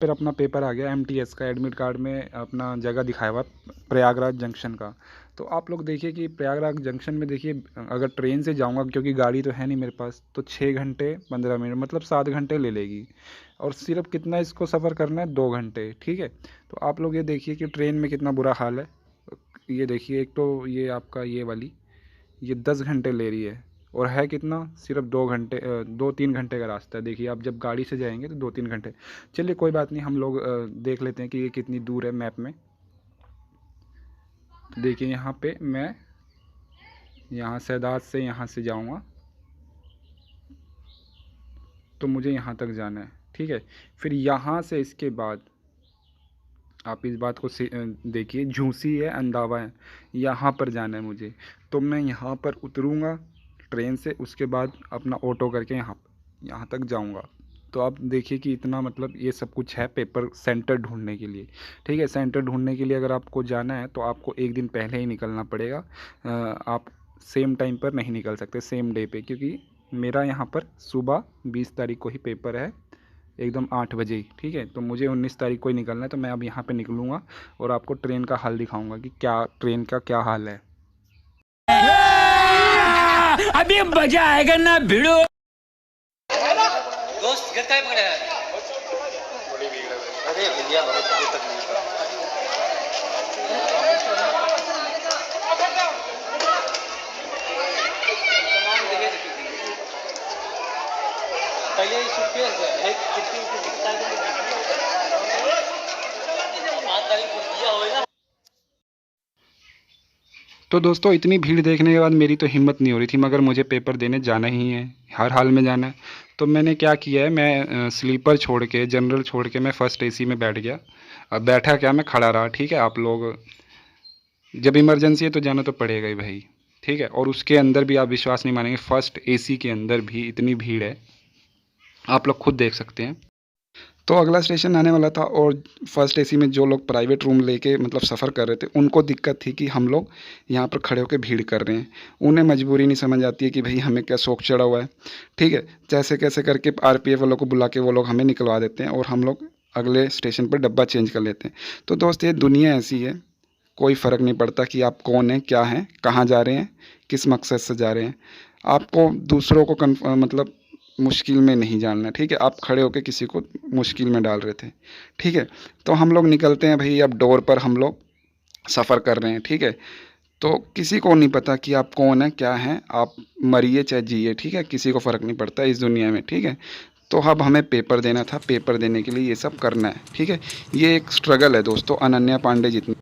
फिर अपना पेपर आ गया एमटीएस का, एडमिट कार्ड में अपना जगह दिखाया हुआ प्रयागराज जंक्शन का। तो आप लोग देखिए कि प्रयागराज जंक्शन में देखिए, अगर ट्रेन से जाऊंगा क्योंकि गाड़ी तो है नहीं मेरे पास, तो 6 घंटे 15 मिनट मतलब 7 घंटे ले लेगी। और सिर्फ कितना इसको सफ़र करना है, 2 घंटे, ठीक है। तो आप लोग ये देखिए कि ट्रेन में कितना बुरा हाल है। ये देखिए, एक तो ये आपका ये वाली, ये 10 घंटे ले रही है, और है कितना, सिर्फ 2 घंटे 2-3 घंटे का रास्ता है। देखिए आप जब गाड़ी से जाएंगे तो 2-3 घंटे। चलिए कोई बात नहीं, हम लोग देख लेते हैं कि ये कितनी दूर है मैप में। तो देखिए यहाँ पे मैं यहाँ सैदात से यहाँ से जाऊँगा, तो मुझे यहाँ तक जाना है, ठीक है। फिर यहाँ से इसके बाद आप इस बात को देखिए, झूसी है, अंदावा है, यहाँ पर जाना है मुझे। तो मैं यहाँ पर उतरूँगा ट्रेन से, उसके बाद अपना ऑटो करके यहाँ तक जाऊँगा। तो आप देखिए कि इतना मतलब ये सब कुछ है पेपर सेंटर ढूंढने के लिए, ठीक है। सेंटर ढूंढने के लिए अगर आपको जाना है तो आपको एक दिन पहले ही निकलना पड़ेगा। आप सेम टाइम पर नहीं निकल सकते, सेम डे पे, क्योंकि मेरा यहाँ पर सुबह 20 तारीख को ही पेपर है, एकदम 8 बजे ही, ठीक है। तो मुझे 19 तारीख को ही निकलना है, तो मैं अब यहाँ पे निकलूँगा और आपको ट्रेन का हाल दिखाऊंगा कि क्या ट्रेन का क्या हाल है। अभी मजा आएगा ना भिड़ो। दोस्त घर का पकड़ा है। बड़ी भीड़ है। अरे भैया बहुत तकलीफ है। पहले सूटकेस है कितनी दिखता है। 5 तारीख को दिया होगा। तो दोस्तों इतनी भीड़ देखने के बाद मेरी तो हिम्मत नहीं हो रही थी, मगर मुझे पेपर देने जाना ही है, हर हाल में जाना है। तो मैंने क्या किया है, मैं स्लीपर छोड़ के, जनरल छोड़ के मैं फ़र्स्ट एसी में बैठ गया। अब बैठा क्या, मैं खड़ा रहा, ठीक है। आप लोग जब इमरजेंसी है तो जाना तो पड़ेगा ही भाई, ठीक है। और उसके अंदर भी आप विश्वास नहीं मानेंगे, फ़र्स्ट एसी के अंदर भी इतनी भीड़ है, आप लोग खुद देख सकते हैं। तो अगला स्टेशन आने वाला था, और फर्स्ट एसी में जो लोग प्राइवेट रूम लेके मतलब सफ़र कर रहे थे, उनको दिक्कत थी कि हम लोग यहाँ पर खड़े होकर भीड़ कर रहे हैं। उन्हें मजबूरी नहीं समझ आती है कि भाई हमें क्या शौक चढ़ा हुआ है, ठीक है। जैसे कैसे करके आरपीएफ वालों को बुला के वो लोग हमें निकलवा देते हैं, और हम लोग अगले स्टेशन पर डब्बा चेंज कर लेते हैं। तो दोस्त ये दुनिया ऐसी है, कोई फ़र्क नहीं पड़ता कि आप कौन हैं, क्या हैं, कहाँ जा रहे हैं, किस मकसद से जा रहे हैं। आपको दूसरों को मतलब मुश्किल में नहीं डालना, ठीक है। आप खड़े होकर किसी को मुश्किल में डाल रहे थे, ठीक है। तो हम लोग निकलते हैं भाई, अब डोर पर हम लोग सफ़र कर रहे हैं, ठीक है। तो किसी को नहीं पता कि आप कौन हैं, क्या हैं, आप मरिए चाहे जिए, ठीक है, किसी को फ़र्क नहीं पड़ता इस दुनिया में, ठीक है। तो अब हमें पेपर देना था, पेपर देने के लिए ये सब करना है, ठीक है। ये एक स्ट्रगल है दोस्तों, अनन्या पांडे जितनी।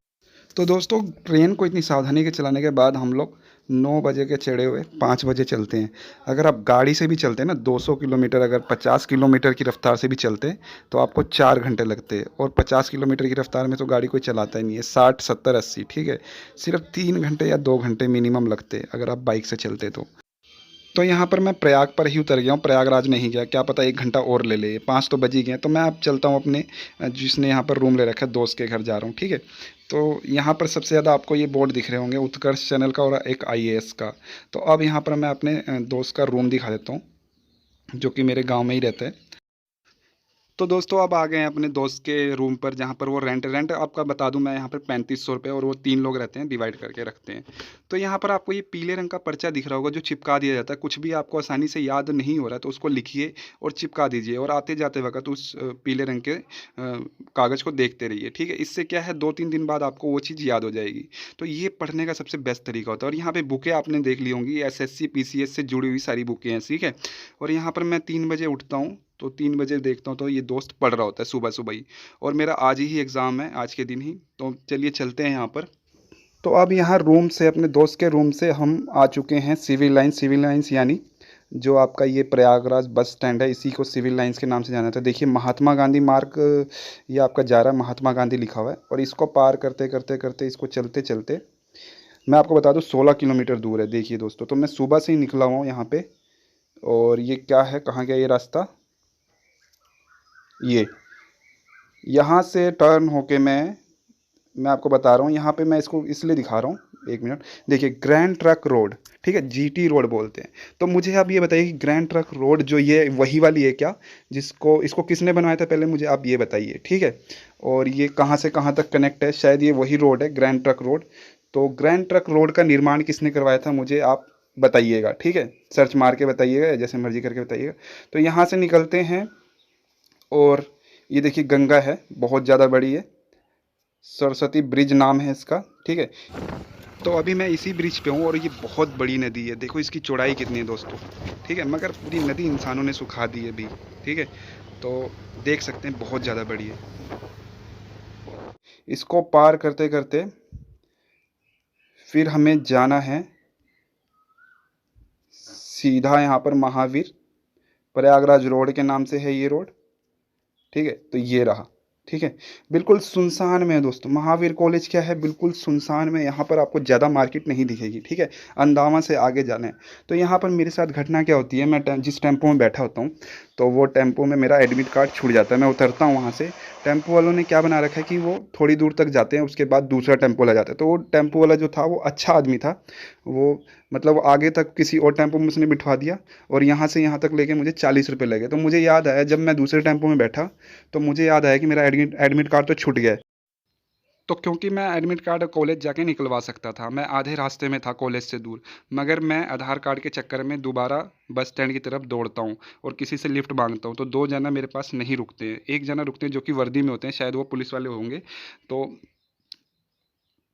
तो दोस्तों ट्रेन को इतनी सावधानी के चलाने के बाद हम लोग 9 बजे के चढ़े हुए 5 बजे चलते हैं। अगर आप गाड़ी से भी चलते हैं ना 200 किलोमीटर, अगर 50 किलोमीटर की रफ़्तार से भी चलते हैं तो आपको 4 घंटे लगते हैं। और 50 किलोमीटर की रफ़्तार में तो गाड़ी कोई चलाता ही नहीं है, 60 70 80, ठीक है। सिर्फ 3 घंटे या 2 घंटे मिनिमम लगते हैं अगर आप बाइक से चलते तो यहाँ पर मैं प्रयाग पर ही उतर गया हूँ, प्रयागराज नहीं गया। क्या पता 1 घंटा और ले ले, 5 तो बज ही गए। तो मैं अब चलता हूँ अपने जिसने यहाँ पर रूम ले रखा है, दोस्त के घर जा रहा हूँ, ठीक है। तो यहाँ पर सबसे ज़्यादा आपको ये बोर्ड दिख रहे होंगे, उत्कर्ष चैनल का और एक आईएएस का। तो अब यहाँ पर मैं अपने दोस्त का रूम दिखा देता हूँ, जो कि मेरे गाँव में ही रहता है। तो दोस्तों अब आ गए हैं अपने दोस्त के रूम पर, जहाँ पर वो रेंट आपका बता दूं मैं, यहाँ पर 3500 रुपये, और वो 3 लोग रहते हैं, डिवाइड करके रखते हैं। तो यहाँ पर आपको ये पीले रंग का पर्चा दिख रहा होगा जो चिपका दिया जाता है। कुछ भी आपको आसानी से याद नहीं हो रहा है तो उसको लिखिए और चिपका दीजिए, और आते जाते वक्त उस पीले रंग के कागज़ को देखते रहिए, ठीक है। इससे क्या है, 2-3 दिन बाद आपको वो चीज़ याद हो जाएगी। तो ये पढ़ने का सबसे बेस्ट तरीका होता है। और यहाँ पर बुकें आपने देख ली होंगी, एसएससी पीसीएस से जुड़ी हुई सारी बुकें हैं, ठीक है। और यहाँ पर मैं 3 बजे उठता हूँ, तो 3 बजे देखता हूँ तो ये दोस्त पढ़ रहा होता है सुबह सुबह ही। और मेरा आज ही एग्ज़ाम है, आज के दिन ही। तो चलिए चलते हैं यहाँ पर। तो अब यहाँ रूम से, अपने दोस्त के रूम से हम आ चुके हैं सिविल लाइंस यानी जो आपका ये प्रयागराज बस स्टैंड है, इसी को सिविल लाइंस के नाम से जाना था। देखिए महात्मा गांधी मार्ग ये आपका जा रहा है, महात्मा गांधी लिखा हुआ है। और इसको पार करते करते करते, इसको चलते चलते, मैं आपको बता दूं 16 किलोमीटर दूर है। देखिए दोस्तों, तो मैं सुबह से ही निकला हुआ हूँ यहाँ पे। और ये क्या है, कहाँ गया ये रास्ता, ये यहाँ से टर्न होके मैं आपको बता रहा हूँ। यहाँ पे मैं इसको इसलिए दिखा रहा हूँ, एक मिनट, देखिए ग्रैंड ट्रक रोड, ठीक है, जीटी रोड बोलते हैं। तो मुझे आप ये बताइए कि ग्रैंड ट्रक रोड जो ये वही वाली है क्या, जिसको इसको किसने बनवाया था, पहले मुझे आप ये बताइए, ठीक है। और ये कहाँ से कहाँ तक कनेक्ट है, शायद ये वही रोड है ग्रैंड ट्रक रोड। तो ग्रैंड ट्रक रोड का निर्माण किसने करवाया था मुझे आप बताइएगा, ठीक है, सर्च मार के बताइएगा या जैसे मर्जी करके बताइएगा। तो यहाँ से निकलते हैं और ये देखिए गंगा है, बहुत ज़्यादा बड़ी है, सरस्वती ब्रिज नाम है इसका, ठीक है। तो अभी मैं इसी ब्रिज पे हूँ और ये बहुत बड़ी नदी है, देखो इसकी चौड़ाई कितनी है दोस्तों, ठीक है, मगर पूरी नदी इंसानों ने सुखा दी है अभी, ठीक है। तो देख सकते हैं बहुत ज़्यादा बड़ी है। इसको पार करते करते फिर हमें जाना है सीधा यहाँ पर महावीर, प्रयागराज रोड के नाम से है ये रोड, ठीक है। तो ये रहा, ठीक है, बिल्कुल सुनसान में है दोस्तों। महावीर कॉलेज क्या है, बिल्कुल सुनसान में, यहाँ पर आपको ज़्यादा मार्केट नहीं दिखेगी, ठीक है। अंदावा से आगे जाना है। तो यहाँ पर मेरे साथ घटना क्या होती है, मैं जिस टेम्पो में बैठा होता हूँ तो वो टेम्पो में मेरा एडमिट कार्ड छूट जाता है। मैं उतरता हूँ वहाँ से, टेम्पो वालों ने क्या बना रखा है कि वो थोड़ी दूर तक जाते हैं, उसके बाद दूसरा टेम्पो ला जाता है। तो वो टेम्पो वाला जो था वो अच्छा आदमी था, वो मतलब आगे तक किसी और टेम्पो में उसने बिठवा दिया और यहाँ से यहाँ तक लेके मुझे 40 रुपये लगे। तो मुझे याद आया जब मैं दूसरे टेम्पो में बैठा तो मुझे याद आया कि मेरा एडमिट कार्ड तो छूट गया है। तो क्योंकि मैं एडमिट कार्ड कॉलेज जाके निकलवा सकता था, मैं आधे रास्ते में था कॉलेज से दूर, मगर मैं आधार कार्ड के चक्कर में दोबारा बस स्टैंड की तरफ दौड़ता हूँ और किसी से लिफ्ट मांगता हूँ। तो दो जना मेरे पास नहीं रुकते हैं, एक जना रुकते हैं जो कि वर्दी में होते हैं, शायद वो पुलिस वाले होंगे।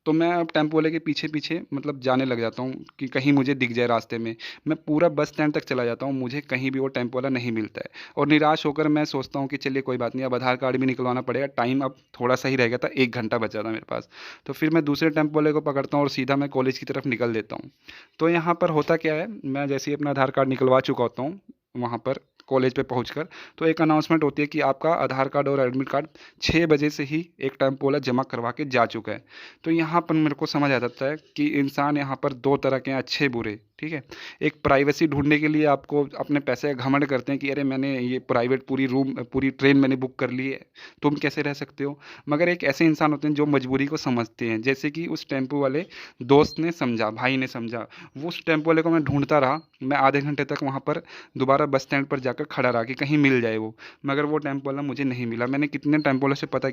तो मैं अब टेम्पो वाले के पीछे पीछे मतलब जाने लग जाता हूँ कि कहीं मुझे दिख जाए रास्ते में। मैं पूरा बस स्टैंड तक चला जाता हूँ, मुझे कहीं भी वो टेम्पो वाला नहीं मिलता है। और निराश होकर मैं सोचता हूँ कि चलिए कोई बात नहीं, अब आधार कार्ड भी निकलवाना पड़ेगा, टाइम अब थोड़ा सा ही रह गया था, 1 घंटा बचा था मेरे पास। तो फिर मैं दूसरे टेम्पो वाले को पकड़ता हूँ और सीधा मैं कॉलेज की तरफ निकल देता हूँ। तो यहाँ पर होता क्या है, मैं जैसे ही अपना आधार कार्ड निकलवा चुका होता हूँ वहाँ पर कॉलेज पे पहुँचकर, तो एक अनाउंसमेंट होती है कि आपका आधार कार्ड और एडमिट कार्ड 6 बजे से ही एक टेम्पो वाला जमा करवा के जा चुका है। तो यहाँ पर मेरे को समझ आ जाता है कि इंसान यहाँ पर दो तरह के हैं, अच्छे बुरे, ठीक है। एक प्राइवेसी ढूंढने के लिए आपको अपने पैसे का घमंड करते हैं कि अरे मैंने ये प्राइवेट पूरी ट्रेन मैंने बुक कर ली है, तुम कैसे रह सकते हो। मगर एक ऐसे इंसान होते हैं जो मजबूरी को समझते हैं, जैसे कि उस टेम्पो वाले दोस्त ने समझा, भाई ने समझा। वो उस टेम्पो वाले को मैं ढूंढता रहा, मैं आधे घंटे तक वहाँ पर दोबारा बस स्टैंड पर जाकर खड़ा रहा कि कहीं मिल जाए वो, मगर वो टेम्पो वाला मुझे नहीं मिला। मैंने कितने टेम्पो वालों से पता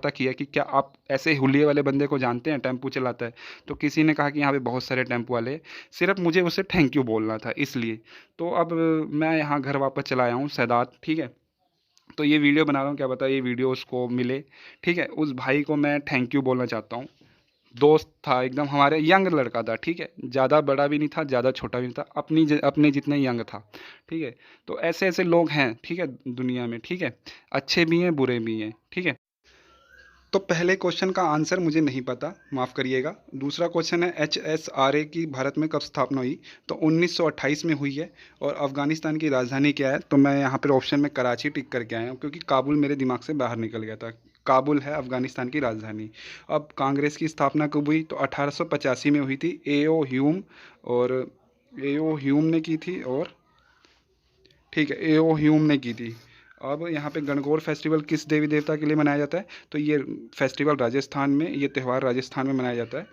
किया कि क्या आप ऐसे हुलिये वाले बंदे को जानते हैं, टेम्पो चलाता है। तो किसी ने कहा कि यहाँ पे बहुत सारे टेम्पो वाले हैं, सिर्फ मुझे उसे थैंक यू बोलना था इसलिए। तो अब मैं यहाँ घर वापस चला आया हूँ सैदात, ठीक है। तो ये वीडियो बना रहा हूँ, क्या पता ये वीडियो उसको मिले, ठीक है। उस भाई को मैं थैंक यू बोलना चाहता हूँ। दोस्त था एकदम, हमारे यंग लड़का था, ठीक है, ज़्यादा बड़ा भी नहीं था, ज़्यादा छोटा भी नहीं था, अपने जितने यंग था, ठीक है। तो ऐसे ऐसे लोग हैं, ठीक है, दुनिया में, ठीक है, अच्छे भी हैं बुरे भी हैं, ठीक है। तो पहले क्वेश्चन का आंसर मुझे नहीं पता, माफ़ करिएगा। दूसरा क्वेश्चन है HSRA की भारत में कब स्थापना हुई, तो 1928 में हुई है। और अफ़गानिस्तान की राजधानी क्या है, तो मैं यहाँ पर ऑप्शन में कराची टिक करके आया हूँ क्योंकि काबुल मेरे दिमाग से बाहर निकल गया था। काबुल है अफ़गानिस्तान की राजधानी। अब कांग्रेस की स्थापना कब हुई, तो 1885 में हुई थी, और एओ ह्यूम ने की थी, और ठीक है, एओ ह्यूम ने की थी। अब यहाँ पे गणगौर फेस्टिवल किस देवी देवता के लिए मनाया जाता है, तो ये फेस्टिवल राजस्थान में, ये त्यौहार राजस्थान में मनाया जाता है।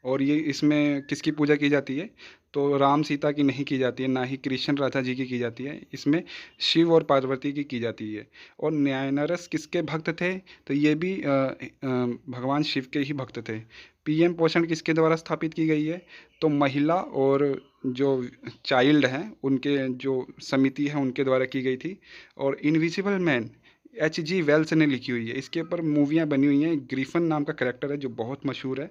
और ये इसमें किसकी पूजा की जाती है, तो राम सीता की नहीं की जाती है, ना ही कृष्ण राधा जी की जाती है, इसमें शिव और पार्वती की जाती है। और न्यायनरस किसके भक्त थे, तो ये भी भगवान शिव के ही भक्त थे। पीएम पोषण किसके द्वारा स्थापित की गई है, तो महिला और जो चाइल्ड हैं उनके जो समिति है उनके द्वारा की गई थी। और इनविजिबल मैन H.G. वेल्स ने लिखी हुई है, इसके ऊपर मूवियाँ बनी हुई हैं। ग्रिफन नाम का करेक्टर है जो बहुत मशहूर है।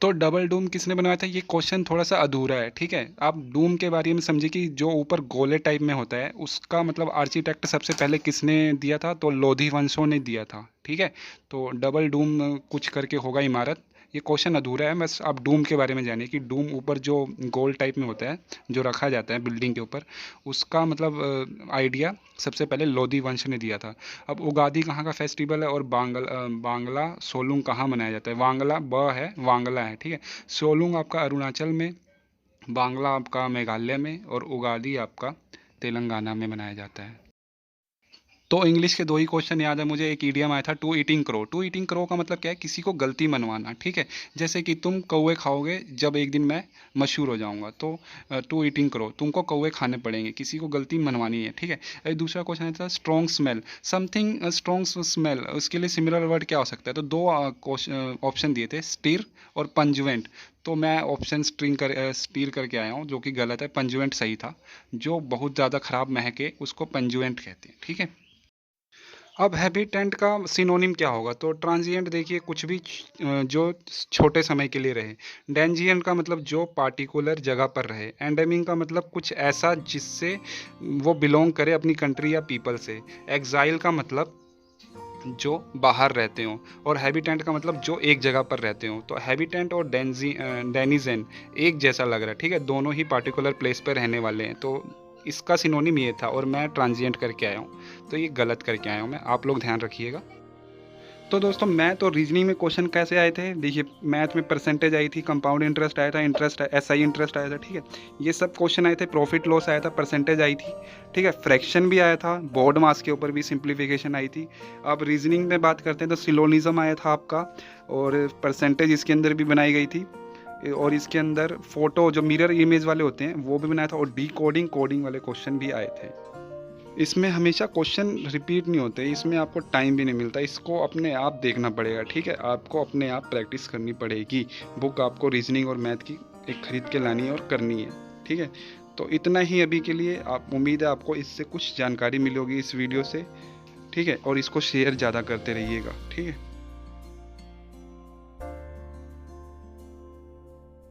तो डबल डूम किसने बनवाया था, ये क्वेश्चन थोड़ा सा अधूरा है, ठीक है। आप डूम के बारे में समझिए कि जो ऊपर गोले टाइप में होता है उसका मतलब आर्किटेक्ट सबसे पहले किसने दिया था, तो लोधी वंशों ने दिया था, ठीक है। तो डबल डूम कुछ करके होगा इमारत, ये क्वेश्चन अधूरा है। बस आप डूम के बारे में जानिए कि डूम ऊपर जो गोल टाइप में होता है जो रखा जाता है बिल्डिंग के ऊपर, उसका मतलब आइडिया सबसे पहले लोधी वंश ने दिया था। अब उगादी कहाँ का फेस्टिवल है, और बांग्ला सोलुंग कहाँ मनाया जाता है, वांगला वांगला है, ठीक है। सोलुंग आपका अरुणाचल में, बांग्ला आपका मेघालय में, और उगादी आपका तेलंगाना में मनाया जाता है। तो इंग्लिश के 2 ही क्वेश्चन याद है मुझे। एक ईडियम आया था to eating crow. To eating crow का मतलब क्या है? किसी को गलती मनवाना, ठीक है। जैसे कि तुम कौवे खाओगे जब एक दिन मैं मशहूर हो जाऊंगा, तो टू ईटिंग क्रो, तुमको कौवे खाने पड़ेंगे, किसी को गलती मनवानी है, ठीक है। एक दूसरा क्वेश्चन आया था strong smell, something strong smell, उसके लिए सिमिलर वर्ड क्या हो सकता है? तो 2 ऑप्शन दिए थे, स्टीर और पंजुएंट। तो मैं ऑप्शन स्टीर करके आया हूँ, जो कि गलत है। पंजुएंट सही था। जो बहुत ज़्यादा ख़राब महके उसको पंजुएंट कहते हैं, ठीक है। अब हैबिटेंट का सिनोनिम क्या होगा? तो ट्रांजिएंट देखिए, कुछ भी जो छोटे समय के लिए रहे। डेंजिएंट का मतलब जो पार्टिकुलर जगह पर रहे। एंडेमिक का मतलब कुछ ऐसा जिससे वो बिलोंग करे अपनी कंट्री या पीपल से। एग्जाइल का मतलब जो बाहर रहते हों। और हैबिटेंट का मतलब जो एक जगह पर रहते हों। तो हैबिटेंट और डेनिजन एक जैसा लग रहा है, ठीक है। दोनों ही पार्टिकुलर प्लेस पर रहने वाले हैं। तो इसका सिनोनिम ये था, और मैं ट्रांजिएंट करके आया हूँ, तो ये गलत करके आया हूँ मैं। आप लोग ध्यान रखिएगा। तो दोस्तों, मैथ और रीजनिंग में क्वेश्चन कैसे आए थे? देखिए, मैथ में परसेंटेज आई थी, कंपाउंड इंटरेस्ट आया था, इंटरेस्ट एसआई इंटरेस्ट आया था, ठीक है। ये सब क्वेश्चन आए थे। प्रॉफिट लॉस आया था, परसेंटेज आई थी, ठीक है। फ्रैक्शन भी आया था, बोर्ड मास के ऊपर भी सिंप्लीफिकेशन आई थी। अब रीजनिंग में बात करते हैं तो सिलोनिज्म आया था आपका, और परसेंटेज इसके अंदर भी बनाई गई थी। और इसके अंदर फोटो जो मिरर इमेज वाले होते हैं वो भी बनाया था, और डी कोडिंग वाले क्वेश्चन भी आए थे। इसमें हमेशा क्वेश्चन रिपीट नहीं होते, इसमें आपको टाइम भी नहीं मिलता। इसको अपने आप देखना पड़ेगा, ठीक है। आपको अपने आप प्रैक्टिस करनी पड़ेगी। बुक आपको रीजनिंग और मैथ की एक खरीद के लानी है और करनी है, ठीक है। तो इतना ही अभी के लिए। आप उम्मीद है आपको इससे कुछ जानकारी मिलेगी इस वीडियो से, ठीक है। और इसको शेयर ज़्यादा करते रहिएगा, ठीक है।